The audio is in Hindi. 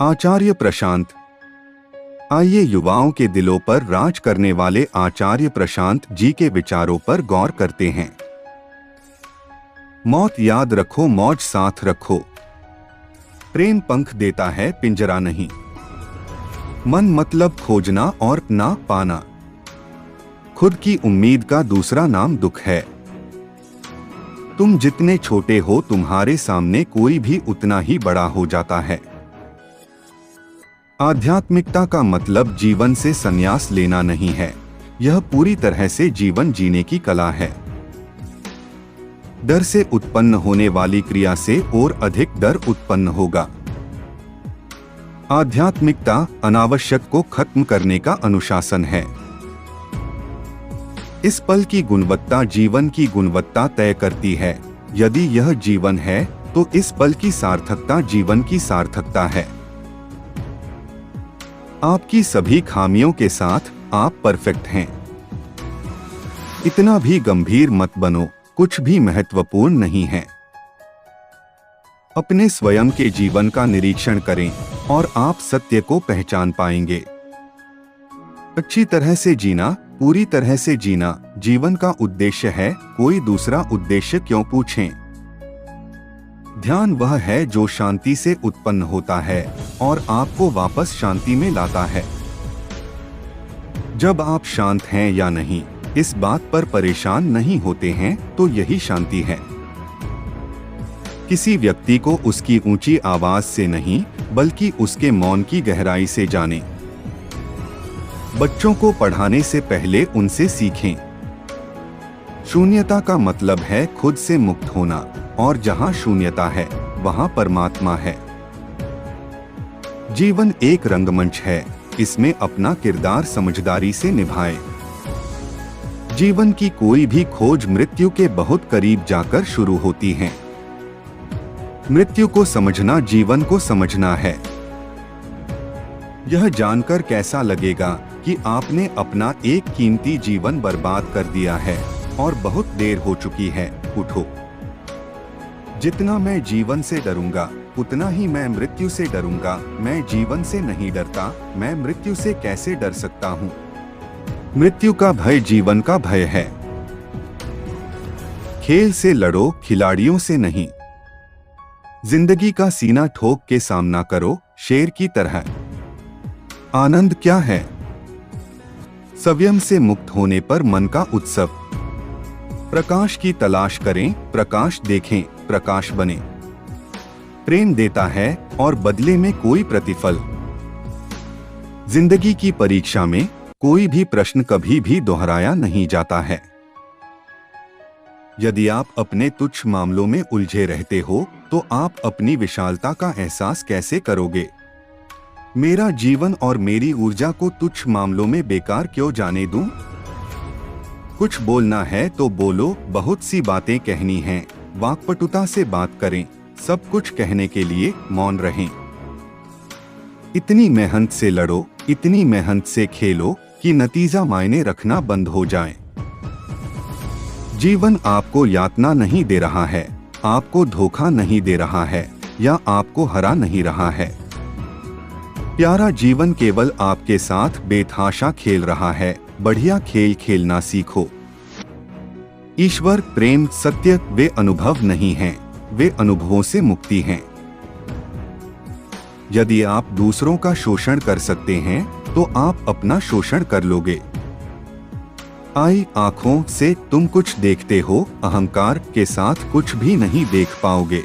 आचार्य प्रशांत। आइए युवाओं के दिलों पर राज करने वाले आचार्य प्रशांत जी के विचारों पर गौर करते हैं। मौत याद रखो, मौज साथ रखो। प्रेम पंख देता है, पिंजरा नहीं। मन मतलब खोजना और ना पाना। खुद की उम्मीद का दूसरा नाम दुख है। तुम जितने छोटे हो, तुम्हारे सामने कोई भी उतना ही बड़ा हो जाता है। आध्यात्मिकता का मतलब जीवन से संन्यास लेना नहीं है, यह पूरी तरह से जीवन जीने की कला है। डर से उत्पन्न होने वाली क्रिया से और अधिक डर उत्पन्न होगा। आध्यात्मिकता अनावश्यक को खत्म करने का अनुशासन है। इस पल की गुणवत्ता जीवन की गुणवत्ता तय करती है। यदि यह जीवन है तो इस पल की सार्थकता जीवन की सार्थकता है। आपकी सभी खामियों के साथ आप परफेक्ट हैं। इतना भी गंभीर मत बनो, कुछ भी महत्वपूर्ण नहीं है। अपने स्वयं के जीवन का निरीक्षण करें और आप सत्य को पहचान पाएंगे। अच्छी तरह से जीना, पूरी तरह से जीना जीवन का उद्देश्य है। कोई दूसरा उद्देश्य क्यों पूछें? ध्यान वह है जो शांति से उत्पन्न होता है और आपको वापस शांति में लाता है। जब आप शांत हैं या नहीं, इस बात पर परेशान नहीं होते हैं, तो यही शांति है। किसी व्यक्ति को उसकी ऊंची आवाज से नहीं, बल्कि उसके मौन की गहराई से जानें। बच्चों को पढ़ाने से पहले उनसे सीखें। शून्यता का मतलब है खुद से मुक्त होना, और जहां शून्यता है वहां परमात्मा है। जीवन एक रंगमंच है, इसमें अपना किरदार समझदारी से निभाएं। जीवन की कोई भी खोज मृत्यु के बहुत करीब जाकर शुरू होती है। मृत्यु को समझना जीवन को समझना है। यह जानकर कैसा लगेगा कि आपने अपना एक कीमती जीवन बर्बाद कर दिया है और बहुत देर हो चुकी है। उठो। जितना मैं जीवन से डरूंगा, उतना ही मैं मृत्यु से डरूंगा। मैं जीवन से नहीं डरता, मैं मृत्यु से कैसे डर सकता हूँ? मृत्यु का भय जीवन का भय है। खेल से लड़ो, खिलाड़ियों से नहीं। जिंदगी का सीना ठोक के सामना करो, शेर की तरह। आनंद क्या है? संयम से मुक्त होने पर मन का उत्सव। प्रकाश की तलाश करें, प्रकाश देखें, प्रकाश बने। प्रेम देता है और बदले में कोई प्रतिफल। जिंदगी की परीक्षा में कोई भी प्रश्न कभी भी दोहराया नहीं जाता है। यदि आप अपने तुच्छ मामलों में उलझे रहते हो, तो आप अपनी विशालता का एहसास कैसे करोगे? मेरा जीवन और मेरी ऊर्जा को तुच्छ मामलों में बेकार क्यों जाने दूं? कुछ बोलना है तो बोलो, बहुत सी बातें कहनी हैं, वाक्पटुता से बात करें। सब कुछ कहने के लिए मौन रहें। इतनी मेहनत से लड़ो, इतनी मेहनत से खेलो कि नतीजा मायने रखना बंद हो जाए। जीवन आपको यातना नहीं दे रहा है, आपको धोखा नहीं दे रहा है, या आपको हरा नहीं रहा है। प्यारा जीवन केवल आपके साथ बेतहाशा खेल रहा है। बढ़िया खेल खेलना सीखो। ईश्वर, प्रेम, सत्य वे अनुभव नहीं हैं, वे अनुभवों से मुक्ति हैं। यदि आप दूसरों का शोषण कर सकते हैं, तो आप अपना शोषण कर लोगे। आई आंखों से तुम कुछ देखते हो, अहंकार के साथ कुछ भी नहीं देख पाओगे।